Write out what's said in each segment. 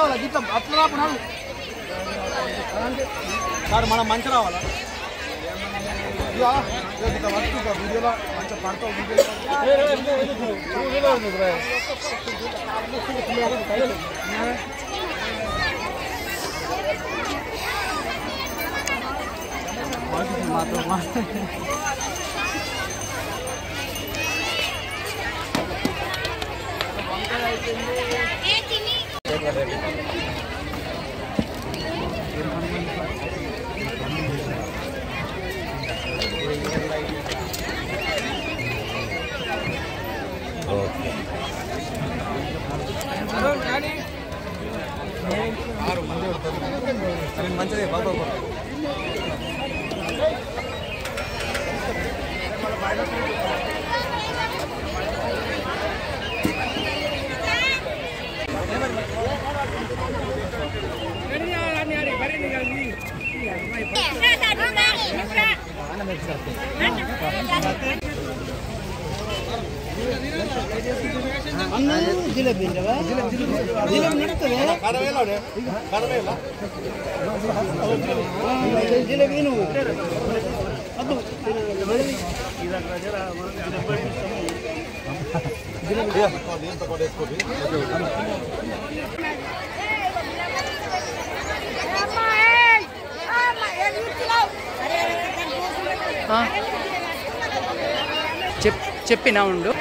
రావాలా గిట్ల అట్లా రాకున్నాడు సార్ మనం మంచి రావాలా వీడియోలో మంచిగా పడతావు మాత్రం మంచిదే బాబా జిలేబీ జిలేబీ నువ్వు చెప్పినా ఉండు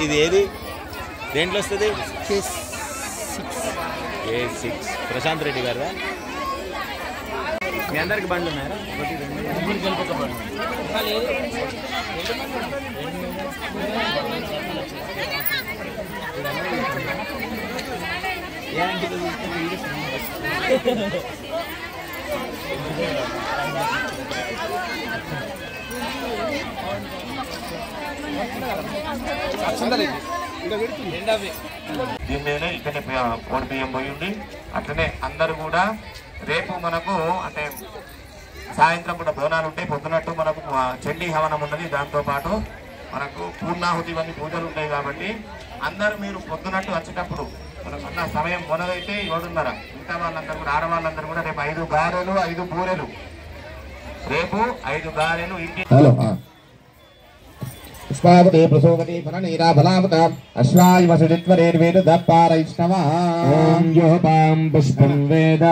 ఇది ఏది దేంట్లో వస్తుంది A6 ప్రశాంత్ రెడ్డి గారా మీ అందరికి బండ్లు ఉన్నాయా దీని ఇక్కడ కోడి బియ్యం పోయింది. అట్లనే అందరూ కూడా రేపు మనకు అంటే సాయంత్రం కూడా బోనాలు ఉంటాయి. పొద్దునట్టు మనకు చండీ హవనం ఉన్నది. దాంతోపాటు మనకు పూర్ణాహుతి ఇవన్నీ పూజలు ఉంటాయి. కాబట్టి అందరూ మీరు పొద్దునట్టు వచ్చేటప్పుడు మనకు అన్న సమయం మొదలైతే 7:30 మిగతా వాళ్ళందరూ కూడా ఆడవాళ్ళందరూ కూడా రేపు 5 గారెలు 5 బూరెలు రేపు 5 గారెలు ఇంటి పుష్పావతే ప్రసోగతే ఫలనీరా ఫలావత అశ్వాయ వసుజిత్వరేర్వేద దప్పారైష్ణవాం యోపాం పుష్పం వేద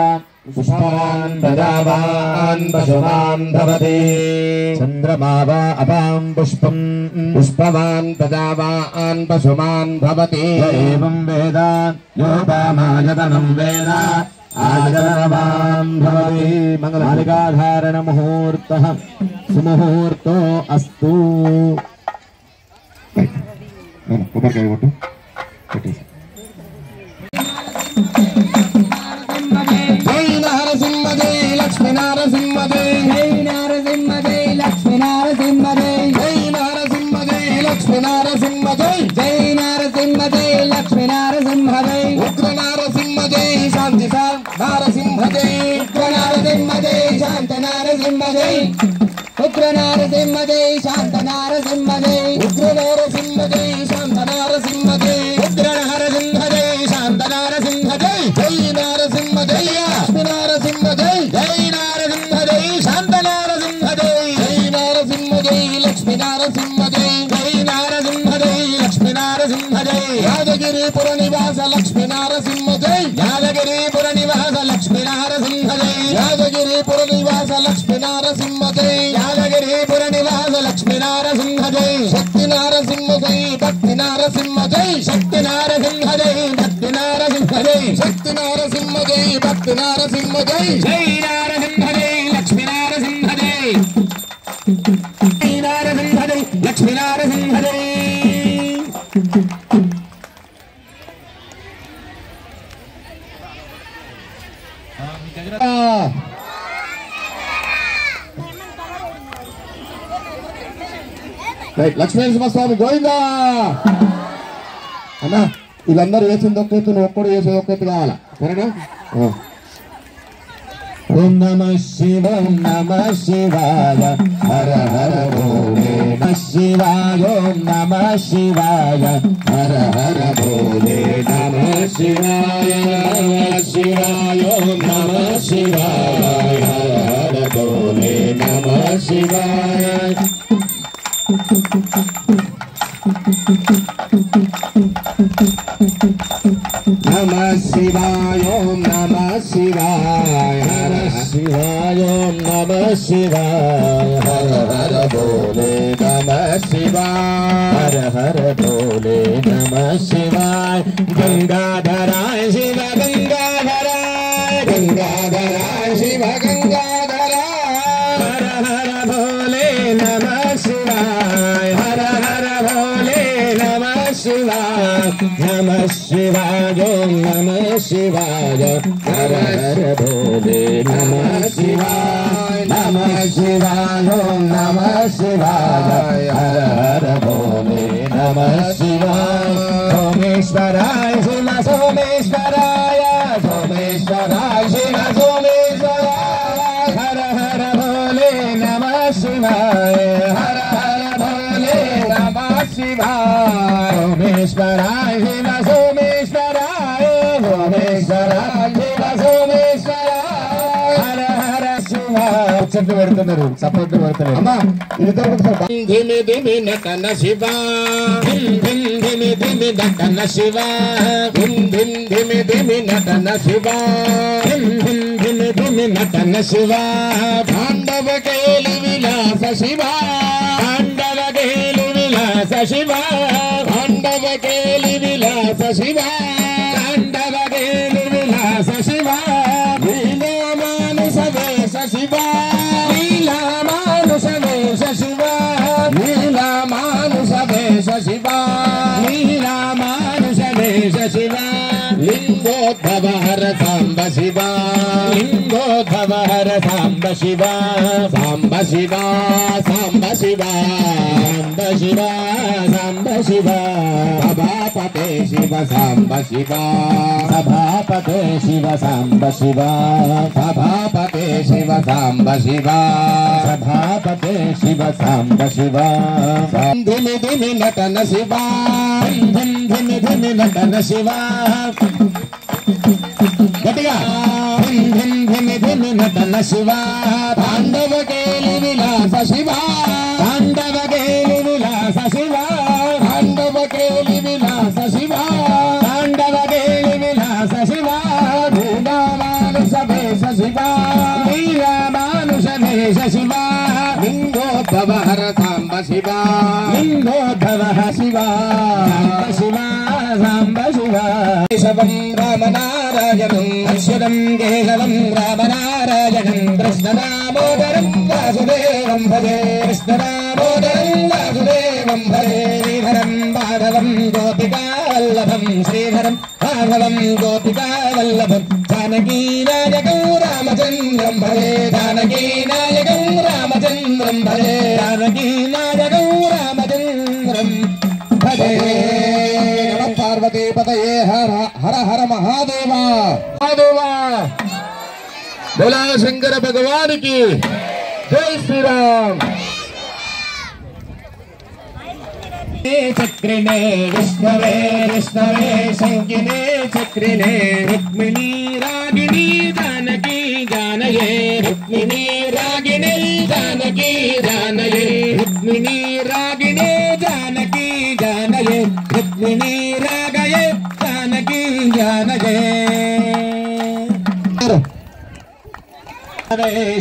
పుష్పాన్ దదావాన్ పశుమాన్ భవతి చంద్రమావా అపాం పుష్పం పుష్పవాన్ దదావాన్ పశుమాన్ భవతి ఏవం వేద యోపామాయతనం వేద ఆజనవాన్ భవతి మంగళమాలికాధారణ ముహూర్తః సుముహూర్తో అస్తు కొబ్బరికాయ కొట్టు పెట్టేసి జై నరసింహ జై లక్ష్మీ నరసింహ జై జై నరసింహ జై లక్ష్మీ నరసింహ జై జై నరసింహ జై లక్ష్మీ నరసింహ జై జై నరసింహ జై లక్ష్మీ నరసింహ జై ఉగ్ర నరసింహ జై శాంతి నరసింహ జై ఉగ్ర నరసింహ జై శాంత నరసింహ జై ఉగ్ర నరసింహ జై శాంత నరసింహ జై ఉగ్ర నరసింహ జై శాంత నరసింహ జై ఉగ్ర నరసింహ జై శాంత నరసింహ జై జై నరసింహ జై లక్ష్మీ నరసింహ జై జై నరసింహ జై శాంత నరసింహ జై జై నరసింహ జై లక్ష్మీ నరసింహ జై జై నరసింహ జై లక్ష్మీ నరసింహ జై యాదగిరిపుర నివాస లక్ష్మీ నరసింహ జై యాదగిరిపుర నివాస లక్ష్మీ నరసింహ జై యాదగిరిపుర నివాస లక్ష్మీ నరసింహ జై యాదగిరిపుర నివాస లక్ష్మీ నరసింహ జై శక్తి నరసింహ జై భక్తి నరసింహ జై శక్తి నరసింహ జై భక్తి నరసింహ జై శక్తి నరసింహ జై భక్తి నరసింహ జై జై నరసింహ జై లక్ష్మీ నరసింహ జై జై నరసింహ జై లక్ష్మీ నరసింహ జై లక్ష్మీనరసింహస్వామి గోవిందా అన్నా వీళ్ళందరూ వేసింది ఒక్క ఎత్తు నువ్వు ఒక్కడు వేసేది ఒక్క ఎత్తు కావాలా సరేనా ఓం నమ శివ ఓం నమ శివాయ హర హర భోలే నమ శివాయ ఓం నమ శివాయ హర హర భోలే నమ శివాయ నమ శివాయ ఓం నమ శివాయ హర హర భోలే నమ శివాయ నమ శివాయ ఓం నమ శివాయ హర శివాయ ఓం నమ శివాయ హర హర భోలే నమ శివాయ హర హర భోలే నమ శివాయ గంగాధరాయ శివ గంగాధరాయ గంగాధరాయ శివ గంగాధరాయ హర హర భోలే నమ శివాయ హర హర భోలే నమ శివాయ నమ శివాయ ఓం నమ శివాయ హర హర భోలే నమ శివాయ నమ శివాయ ఓం నమ శివాయ హర హర భోలే నమ శివాయ సోమేశ్వరాయ శివ సోమేశ్వరాయ సోమేశ్వరాయ శివ సోమేశ్వరాయ హర హర భోలే నమ శివాయ హర హర భోలే నమ శివాయ సోమేశ్వరాయ శివ సోమేశ్వరాయ సోమేశ్వరాయ శివ సోమేశ్వరాయ హర హర శివ చెట్టు పెడుతున్నారు సపోర్ట్ పెడుతున్నారు అమ్మా ఇది ధిమి ధిమి నటన శివ ధిమి ధిమి ధిమి నటన శివ ధిమి ధిమి ధిమి నటన శివ ధిమి ధిమి ధిమి నటన శివ పాండవ కేలి విలాస శివ పాండవ కేలి విలాస శివ పాండవ కేలి విలాస శివ పాండవ కేలి విలాస శివ లీలా మానుష వేష శివ లీలా మానుష వేష శివ లీలా మానుష వేష శివ లీలా మానుష వేష శివ లింగోద్భవ హర సాంబ శివ లింగోద్భవ హర సాంబ శివ సాంబ శివ సాంబ శివ సాంబ శివ సాంబ శివ సభాపతే శివ సాంబ శివ సభాపతే శివ సాంబ శివ సభాపతే శివ సాంబ శివ సభాపతే శివ సాంబ శివ ధిమి ధిమి నటన శివ ధిమి ధిమి ధిమి నటన శివ గట్టిగా ధిమి ధిమి ధిమి ధిమి నటన శివ పాండవ కేలి విలాస శివ పాండవ కేలి విలాస శివ పాండవ కేలి విలాస శివ పాండవ కేలి విలాస శివ లీలా మానుష వేష శివ లీలా మానుష వేష శివ లింగోద్భవ హర సాంబ శివ లింగోద్భవ శివ శివ సాంబ శివ కేశవం రామనారాయణం అశ్వతం కేశవం రామనారాయణం కృష్ణదామోదరం వాసుదేవం భజే కృష్ణదామోదరం వాసుదేవం భజే శ్రీధరం మాధవం గోపి శ్రీధరం మాధవం గోపికా వల్లభం జానకీ నాయకం రామచంద్రం భజే జానకీ నాయకం రామచంద్రం భజే జానకీ నాయకం రామచంద్రం భజే నమః పార్వతీ పతయే హర హర హర మహాదేవ మహాదేవ बोला शंकर भगवान की जय श्री राम। चक्रिणे विष्णवे विष्णवे शंकिने चक्रिणे रुक्मिणी रागिणी जानकी जानये रुक्मिणी रागिणी जानकी जानये रुक्मिणी रागिणी जानकी जानये रुक्मिणी रागये जानकी जानये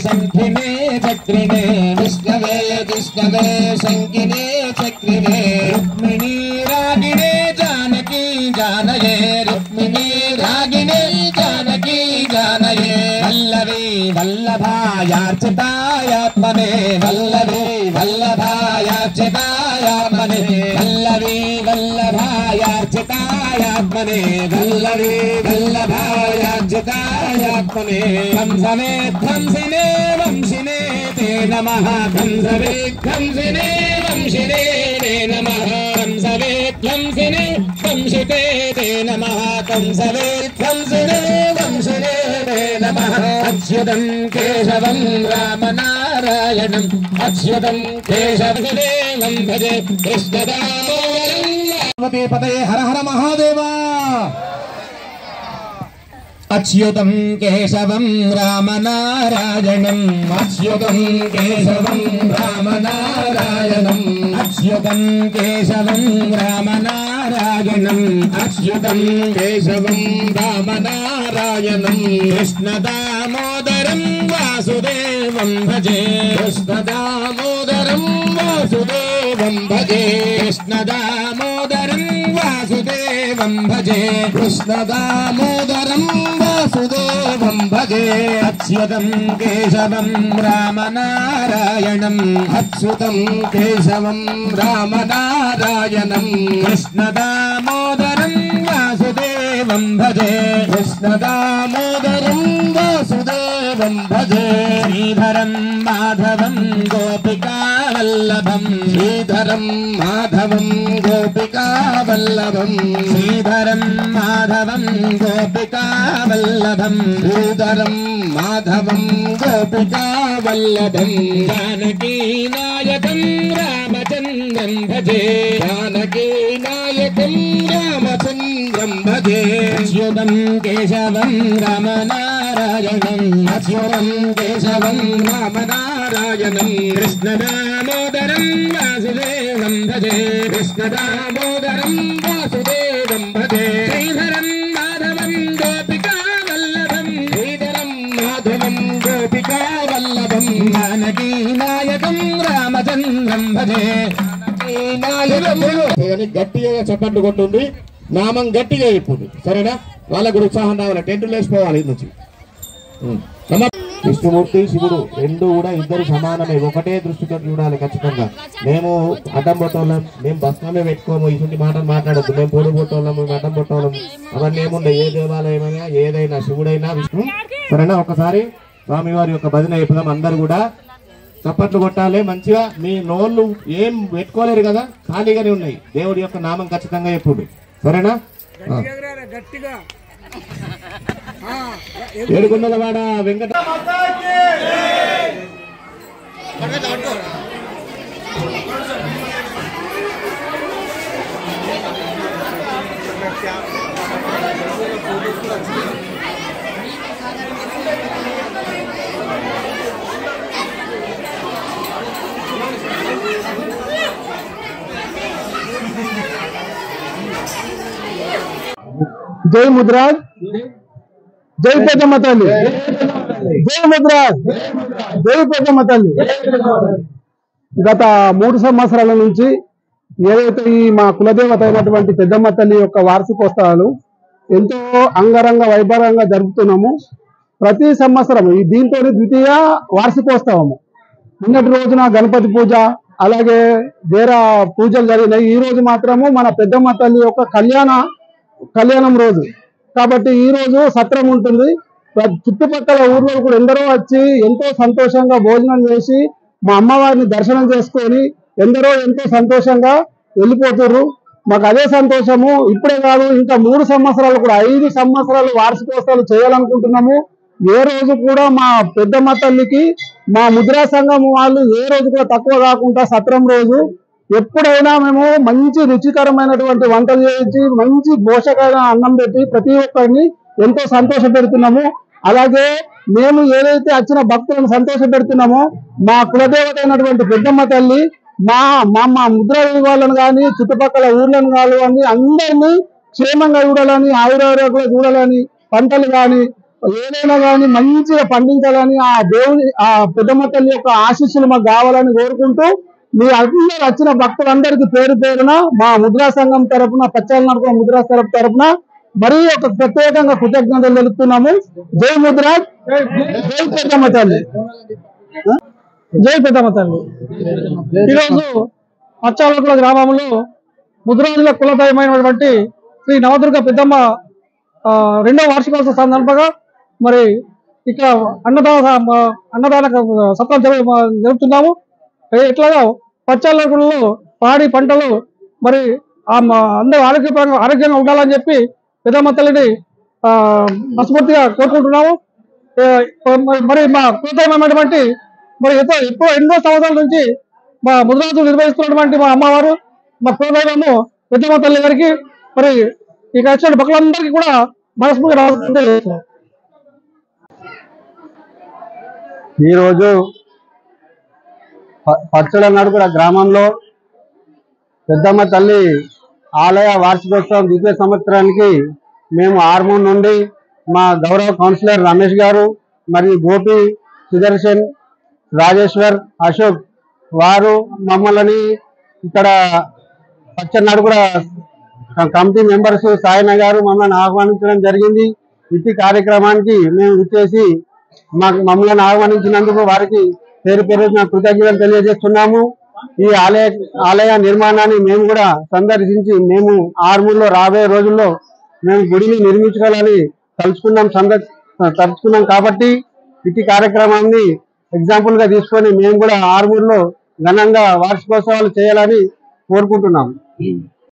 शंखिने चक्रिणे विष्णवे विष्णवे शंकिने चक्रिणे रुक्मिणी रागिणे जानकी जानये रुक्मिणी रागिणे जानकी जानये वल्लभी वल्लभायार्चितायात्मने वल्लभी वल्लभायार्चितायात्मने वल्लभी वल्लभायार्चितायात्मने वल्लभी वल्लभायार्चितायात्मने कंसमे कंसिने वंशिने ते नमः कंसवे कंसिने वंशिने ते नमः कंसवे कंसिने वंशिते ते नमः कंसवे कंसिने वंशिने ते नमः अच्युतं केशवं रामनारायणम् अच्युतं केशवदेवं भजे कृष्णदामोदरं पतये हर हर महादेव अच्युतं केशवं रामनारायणम् अच्युतं केशवं रामनारायणम् अच्युतं केशवं रामनारायणम् अच्युतं केशवं रामनारायणम् कृष्णदामोदरं वासुदेवं भजे कृष्णदामोदरं वासुदेवं भजे कृष्णदामोदरं वासुदेवं भजे कृष्णदामोदरं वासुदेवं भजे अच्युतं केशवं रामनारायणम् अच्युतं केशवं रामनारायणम् कृष्णदामोदरं वासुदेवं भजे कृष्णदामोदरं वासुदेवं भजे श्रीधरं माधवं गोपिका वल्लभं श्रीधरं माधवं गोपिका वल्लभं श्रीधरं माधवं गोपिका वल्लभं श्रीधरं माधवं गोपिका वल्लभं जानकी नायकं रामचन्द्रं भजे जानकी नायकं रामचन्द्रं भजे अच्युतं केशवं रामनारायणम् अच्युतं केशवं रामनारायणम् कृष्णदामोदरं वासुदेवं भजे कृष्णदामोदरं वासुदेवं भजे श्रीधरं माधवं गोपिका वल्लभं श्रीधरं माधवं गोपिका वल्लभं जानकी नायकं रामचन्द्रं भजे గట్టిగా చప్పట్లు కొట్టుంది నామం గట్టిగా ఇప్పుడు సరేనా వాళ్ళకు కూడా ఉత్సాహం రావాలి టెంట్లు వేసిపోవాలి ఇది నుంచి విష్ణుమూర్తి శివుడు రెండు కూడా ఇద్దరు సమానమే ఒకటే దృష్టితో చూడాలి ఖచ్చితంగా మేము అడ్డం పొట్టోళ్ళం మేము భస్మమే పెట్టుకోము ఇటువంటి మాటలు మాట్లాడద్దు మేము పొడి పొట్టోళ్ళం మేము అడ్డం పొట్టోళ్ళం అవన్నీ ఏముండే ఏ దేవాలయమైనా ఏదైనా శివుడైనా విష్ణు సరేనా ఒకసారి స్వామివారి యొక్క భజన చెప్పుదాం అందరు కూడా చప్పట్లు కొట్టాలి మంచిగా మీ నోళ్ళు ఏం పెట్టుకోలేరు కదా ఖాళీగానే ఉన్నాయి దేవుడి యొక్క నామం ఖచ్చితంగా చెప్పుడు సరేనా ఏడుకొండలవాడ వెంకట जय मुद्राज जय पेदम्मा तल्ली जय मुद्राज जय पेदम्मा तल्ली గత 3 సంవత్సరాల నుంచి ఏదైతే ఈ మా కులదేవత అయినటువంటి పెద్దమ్మ తల్లి యొక్క వార్షికోత్సవాలు ఎంతో అంగరంగ వైభవంగా జరుపుతున్నాము. ప్రతి సంవత్సరం ఈ దీంతో ద్వితీయ వార్షికోత్సవము. నిన్నటి రోజున గణపతి పూజ అలాగే వేరే పూజలు జరిగినాయి. ఈ రోజు మాత్రము మన పెద్దమ్మ తల్లి యొక్క కళ్యాణ కళ్యాణం రోజు కాబట్టి ఈ రోజు సత్రం ఉంటుంది. చుట్టుపక్కల ఊర్లో కూడా ఎందరో వచ్చి ఎంతో సంతోషంగా భోజనం చేసి మా అమ్మవారిని దర్శనం చేసుకొని ఎంతో సంతోషంగా వెళ్ళిపోతున్నారు. మాకు అదే సంతోషము. ఇప్పుడే కాదు, ఇంకా 3 సంవత్సరాలు కూడా 5 సంవత్సరాలు వార్షికోత్సవాలు చేయాలనుకుంటున్నాము. ఏ రోజు కూడా మా పెద్దమ్మ తల్లికి మా ముద్రా సంఘం వాళ్ళు ఏ రోజు కూడా తక్కువ కాకుండా సత్రం రోజు ఎప్పుడైనా మేము మంచి రుచికరమైనటువంటి వంటలు చేయించి మంచి పోషకమైన అన్నం పెట్టి ప్రతి ఒక్కరిని ఎంతో సంతోష పెడుతున్నాము. అలాగే మేము ఏదైతే వచ్చిన భక్తులను సంతోష పెడుతున్నామో మా కులదేవత అయినటువంటి పెద్దమ్మ తల్లి మా ముద్ర వాళ్ళను కానీ చుట్టుపక్కల ఊర్లను కానీ అందరినీ క్షేమంగా చూడాలని, ఆయురారోగ్యంగా చూడాలని, పంటలు కానీ ఏదైనా కానీ మంచిగా పండించాలని ఆ దేవుని ఆ పెద్దమ్మ తల్లి యొక్క ఆశీస్సులు మాకు కావాలని కోరుకుంటూ మీ అందరూ వచ్చిన భక్తులందరికీ పేరు పేరున మా ముద్రా సంఘం తరఫున పచ్చాల నడుపుల ముద్రా తరఫున మరీ ఒక ప్రత్యేకంగా కృతజ్ఞతలు తెలుపుతున్నాము. జై ముద్రా, జై పెద్దమ్మ తల్లి, జై పెద్దమ్మ తల్లి. ఈరోజు పచ్చాల గ్రామంలో ముద్రాజుల కులదైమైనటువంటి శ్రీ నవదుర్గ పెద్దమ్మ 2వ వార్షికోత్సవ సందర్భంగా మరి ఇక్కడ అన్నదాన సత్రం జరుపుతున్నాము. ఇట్లాగా పచ్చాలలో పాడి పంటలు మరి అందరూ ఆరోగ్యంగా ఉండాలని చెప్పి పెద్దమ్మ తల్లిని మనస్ఫూర్తిగా కోరుకుంటున్నాము. మరి మా కులదైమైనటువంటి మరి ఎన్నో సంవత్సరాల నుంచి మా ముద్రాజులు నిర్వహిస్తున్నటువంటి మా అమ్మవారు మా కులదైవము పెద్దమ్మ తల్లి గారికి మరి ఇక వచ్చిన భక్తులందరికీ కూడా మనస్ఫూర్తిగా రావాల్సిందే. ఈరోజు పచ్చల నడుపుల గ్రామంలో పెద్దమ్మ తల్లి ఆలయ వార్షికోత్సవం 2వ సంవత్సరానికి మేము ఆర్మూర్ నుండి మా గౌరవ కౌన్సిలర్ రమేష్ గారు మరియు గోపి, సుదర్శన్, రాజేశ్వర్, అశోక్ వారు మమ్మల్ని ఇక్కడ పచ్చల నడుపుల కమిటీ మెంబర్స్ సాయన గారు మమ్మల్ని ఆహ్వానించడం జరిగింది. ఇట్టి కార్యక్రమానికి మేము ఇచ్చేసి మమ్మల్ని ఆహ్వానించినందుకు వారికి పేరు కృతజ్ఞతలు తెలియజేస్తున్నాము. ఈ ఆలయ నిర్మాణాన్ని మేము కూడా సందర్శించి మేము ఆర్మూర్లో రాబోయే రోజుల్లో మేము గుడిని నిర్మించుకోవాలని తలుచుకున్నాం కాబట్టి ఇట్టి కార్యక్రమాన్ని ఎగ్జాంపుల్ గా తీసుకొని మేము కూడా ఆర్మూర్లో ఘనంగా వార్షికోత్సవాలు చేయాలని కోరుకుంటున్నాం.